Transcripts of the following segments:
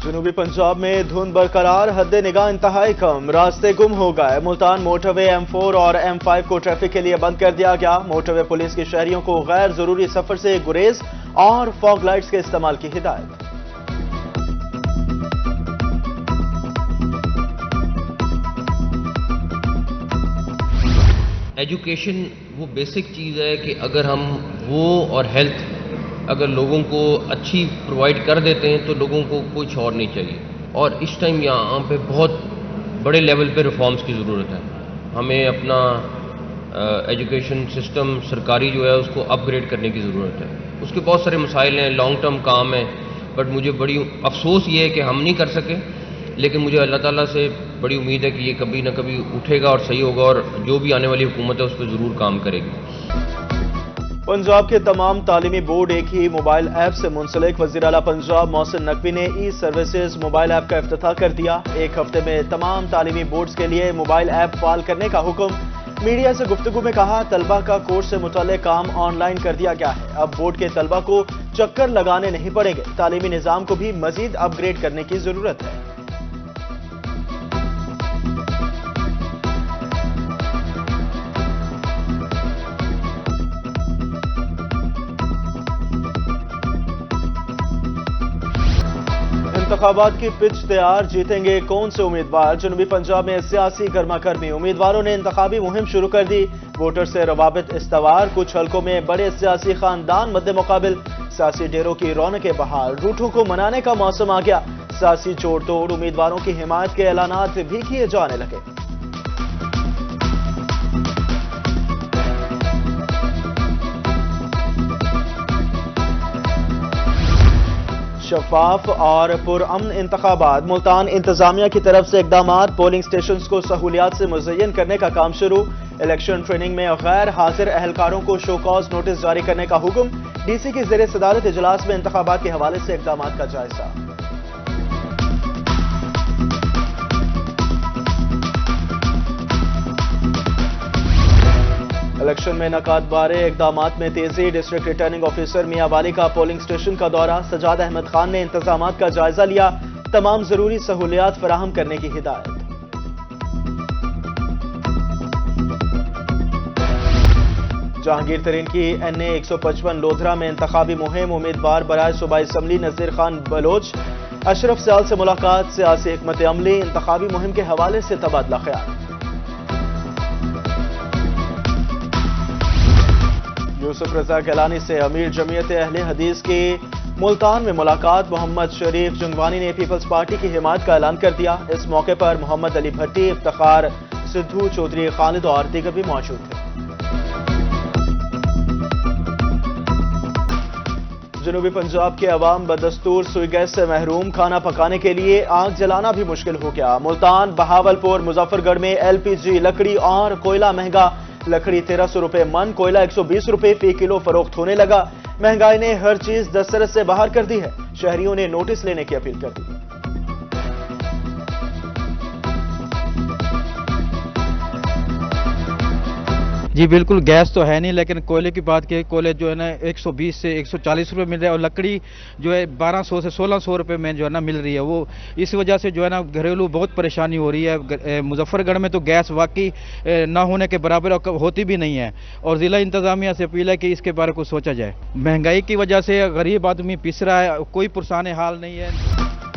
جنوبی پنجاب میں دھند برقرار، حد نگاہ انتہائی کم، راستے گم ہو گئے۔ ملتان موٹر وے M4 اور M5 کو ٹریفک کے لیے بند کر دیا گیا۔ موٹر وے پولیس کی شہریوں کو غیر ضروری سفر سے گریز اور فاگ لائٹس کے استعمال کی ہدایت۔ ایجوکیشن وہ بیسک چیز ہے کہ اگر ہم وہ اور ہیلتھ اگر لوگوں کو اچھی پرووائڈ کر دیتے ہیں تو لوگوں کو کچھ اور نہیں چاہیے، اور اس ٹائم یہاں پہ بہت بڑے لیول پہ ریفارمز کی ضرورت ہے۔ ہمیں اپنا ایجوکیشن سسٹم سرکاری جو ہے اس کو اپ گریڈ کرنے کی ضرورت ہے۔ اس کے بہت سارے مسائل ہیں، لانگ ٹرم کام ہے، بٹ مجھے بڑی افسوس یہ ہے کہ ہم نہیں کر سکے، لیکن مجھے اللہ تعالیٰ سے بڑی امید ہے کہ یہ کبھی نہ کبھی اٹھے گا اور صحیح ہوگا، اور جو بھی آنے والی حکومت ہے اس پہ ضرور کام کرے گی۔ پنجاب کے تمام تعلیمی بورڈ ایک ہی موبائل ایپ سے منسلک۔ وزیر اعلیٰ پنجاب محسن نقوی نے ای سروسز موبائل ایپ کا افتتاح کر دیا۔ ایک ہفتے میں تمام تعلیمی بورڈز کے لیے موبائل ایپ فعال کرنے کا حکم۔ میڈیا سے گفتگو میں کہا، طلبہ کا کورس سے متعلق کام آن لائن کر دیا گیا ہے، اب بورڈ کے طلبہ کو چکر لگانے نہیں پڑیں گے۔ تعلیمی نظام کو بھی مزید اپ گریڈ کرنے کی ضرورت ہے۔ انتخابات کی پچ تیار، جیتیں گے کون سے امیدوار؟ جنوبی پنجاب میں سیاسی گرما گرمی، امیدواروں نے انتخابی مہم شروع کر دی۔ ووٹر سے روابط استوار، کچھ حلقوں میں بڑے سیاسی خاندان مد مقابل، سیاسی ڈیروں کی رونقیں بحال، روٹھوں کو منانے کا موسم آ گیا۔ سیاسی جوڑ توڑ، امیدواروں کی حمایت کے اعلانات بھی کیے جانے لگے۔ شفاف اور پرامن انتخابات، ملتان انتظامیہ کی طرف سے اقدامات، پولنگ سٹیشنز کو سہولیات سے مزین کرنے کا کام شروع۔ الیکشن ٹریننگ میں غیر حاضر اہلکاروں کو شو کاز نوٹس جاری کرنے کا حکم۔ ڈی سی کی زیر صدارت اجلاس میں انتخابات کے حوالے سے اقدامات کا جائزہ۔ الیکشن میں انعقاد بارے اقدامات میں تیزی، ڈسٹرکٹ ریٹرننگ آفیسر میاں والی کا پولنگ سٹیشن کا دورہ۔ سجاد احمد خان نے انتظامات کا جائزہ لیا، تمام ضروری سہولیات فراہم کرنے کی ہدایت۔ جہانگیر ترین کی NA 155 لودھرا میں انتخابی مہم، امیدوار برائے صوبائی اسمبلی نذیر خان بلوچ، اشرف سیال سے ملاقات، سیاسی حکمت عملی، انتخابی مہم کے حوالے سے تبادلہ خیال۔ یوسف رضا گیلانی سے امیر جمعیت اہل حدیث کی ملتان میں ملاقات، محمد شریف جنگوانی نے پیپلز پارٹی کی حمایت کا اعلان کر دیا۔ اس موقع پر محمد علی بھٹی، افتخار سدھو، چودھری خالد اور دیگر بھی موجود تھے۔ جنوبی پنجاب کے عوام بدستور سوئی گیس سے محروم، کھانا پکانے کے لیے آگ جلانا بھی مشکل ہو گیا۔ ملتان، بہاولپور، مظفر گڑھ میں LPG، لکڑی اور کوئلہ مہنگا، لکڑی 1300 روپے من، کوئلہ 120 روپے فی کلو فروخت ہونے لگا۔ مہنگائی نے ہر چیز دسترس سے باہر کر دی ہے، شہریوں نے نوٹس لینے کی اپیل کر دی۔ جی بالکل، گیس تو ہے نہیں، لیکن کوئلے کی بات کی، کوئلے جو ہے نا 120 سے 140 روپے مل رہا ہے، اور لکڑی جو ہے 1200 سے 1600 روپے میں جو ہے نا مل رہی ہے۔ وہ اس وجہ سے جو ہے نا گھریلو بہت پریشانی ہو رہی ہے۔ مظفر گڑھ میں تو گیس واقعی نہ ہونے کے برابر ہوتی بھی نہیں ہے، اور ضلع انتظامیہ سے اپیل ہے کہ اس کے بارے کو سوچا جائے۔ مہنگائی کی وجہ سے غریب آدمی پس رہا ہے، کوئی پرسان حال نہیں ہے۔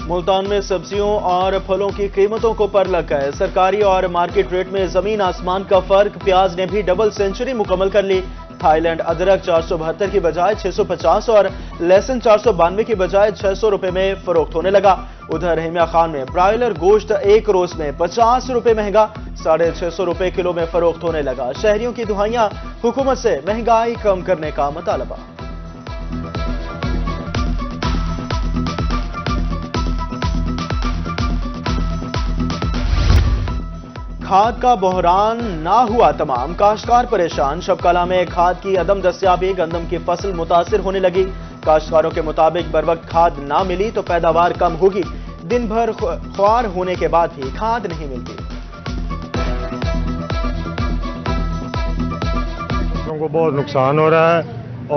ملتان میں سبزیوں اور پھلوں کی قیمتوں کو پر لگ گئے، سرکاری اور مارکیٹ ریٹ میں زمین آسمان کا فرق۔ پیاز نے بھی ڈبل سینچری مکمل کر لی۔ تھائی لینڈ ادرک 472 کی بجائے 650 اور لہسن 492 کی بجائے 600 روپے میں فروخت ہونے لگا۔ ادھر رحیمیہ خان میں برائلر گوشت ایک روز میں 50 روپے مہنگا، 650 روپے کلو میں فروخت ہونے لگا۔ شہریوں کی دہائیاں، حکومت سے مہنگائی کم کرنے کا مطالبہ۔ کھاد کا بحران نہ ہوا تمام، کاشتکار پریشان۔ شبکالہ میں کھاد کی عدم دستیابی، گندم کی فصل متاثر ہونے لگی۔ کاشتکاروں کے مطابق بروقت کھاد نہ ملی تو پیداوار کم ہوگی، دن بھر خوار ہونے کے بعد بھی کھاد نہیں ملتی۔ لوگوں کو بہت نقصان ہو رہا ہے،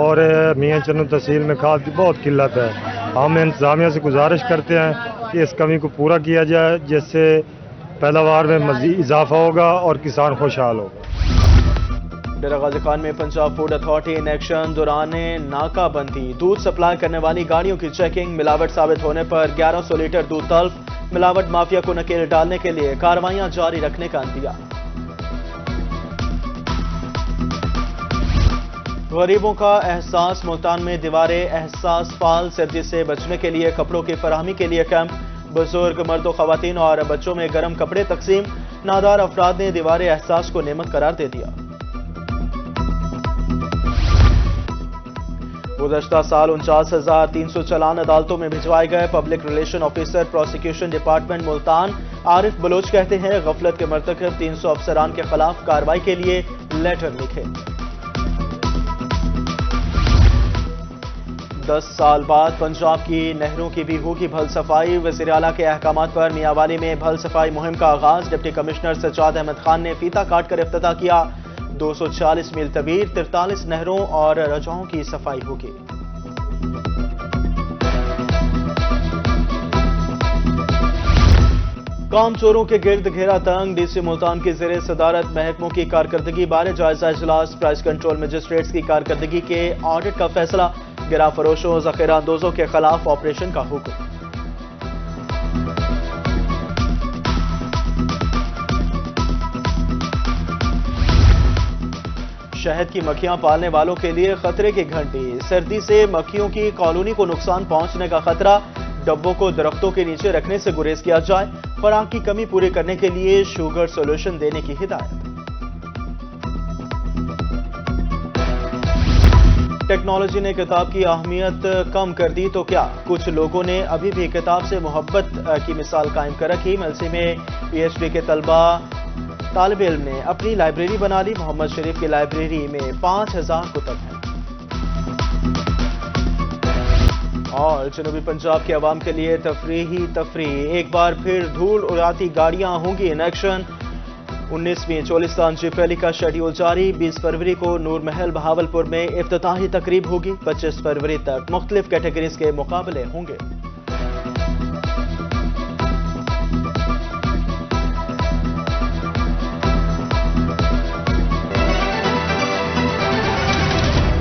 اور میاں چنو تحصیل میں کھاد کی بہت قلت ہے۔ ہم انتظامیہ سے گزارش کرتے ہیں کہ اس کمی کو پورا کیا جائے، جس سے پیداوار میں مزید اضافہ ہوگا اور کسان خوشحال ہوگا۔ ڈیرہ غازی خان میں Punjab food authority in action دوران ناکہ بندی، دودھ سپلائی کرنے والی گاڑیوں کی چیکنگ، ملاوٹ ثابت ہونے پر 1100 لیٹر دودھ تلف، ملاوٹ مافیا کو نکیل ڈالنے کے لیے کارروائیاں جاری رکھنے کا عندیہ۔ غریبوں کا احساس، ملتان میں دیوار احساس فعال، سردی سے بچنے کے لیے کپڑوں کی فراہمی کے لیے کیمپ، بزرگ مرد و خواتین اور بچوں میں گرم کپڑے تقسیم، نادار افراد نے دیوار احساس کو نعمت قرار دے دیا۔ گزشتہ سال 49,300 چالان عدالتوں میں بھجوائے گئے، public relation officer prosecution department Multan Arif Baloch کہتے ہیں غفلت کے مرتکب 300 افسران کے خلاف کارروائی کے لیے لیٹر لکھے۔ 10 سال بعد پنجاب کی نہروں کی بھی ہوگی بھل صفائی، وزیر اعلیٰ کے احکامات پر میاوالی میں بھل صفائی مہم کا آغاز، ڈپٹی کمشنر سجاد احمد خان نے فیتہ کاٹ کر افتتاح کیا، 240 میل طویل 43 نہروں اور رجاؤں کی صفائی ہوگی۔ کام چوروں کے گرد گھیرا تنگ، ڈی سی ملتان کی زیر صدارت محکموں کی کارکردگی بارے جائزہ اجلاس، پرائز کنٹرول مجسٹریٹس کی کارکردگی کے آڈٹ کا فیصلہ، گرا فروشوں ذخیرہ اندوزوں کے خلاف آپریشن کا حکم۔ شہد کی مکھیاں پالنے والوں کے لیے خطرے کی گھنٹی، سردی سے مکھیوں کی کالونی کو نقصان پہنچنے کا خطرہ، ڈبوں کو درختوں کے نیچے رکھنے سے گریز کیا جائے، خوراک کی کمی پوری کرنے کے لیے شوگر سولوشن دینے کی ہدایت۔ ٹیکنالوجی نے کتاب کی اہمیت کم کر دی تو کیا؟ کچھ لوگوں نے ابھی بھی کتاب سے محبت کی مثال قائم کر رکھی، ملسی میں پی ایچ ڈی کے طالب علم نے اپنی لائبریری بنا لی، محمد شریف کی لائبریری میں 5000 کتب ہیں۔ اور جنوبی پنجاب کے عوام کے لیے تفریح، ایک بار پھر دھول اڑاتی گاڑیاں ہوں گی ان ایکشن، 19ویں چولستان جیپ ریلی کا شیڈیول جاری، 20 فروری کو نور محل بہاولپور میں افتتاحی تقریب ہوگی، 25 فروری تک مختلف کیٹیگریز کے مقابلے ہوں گے۔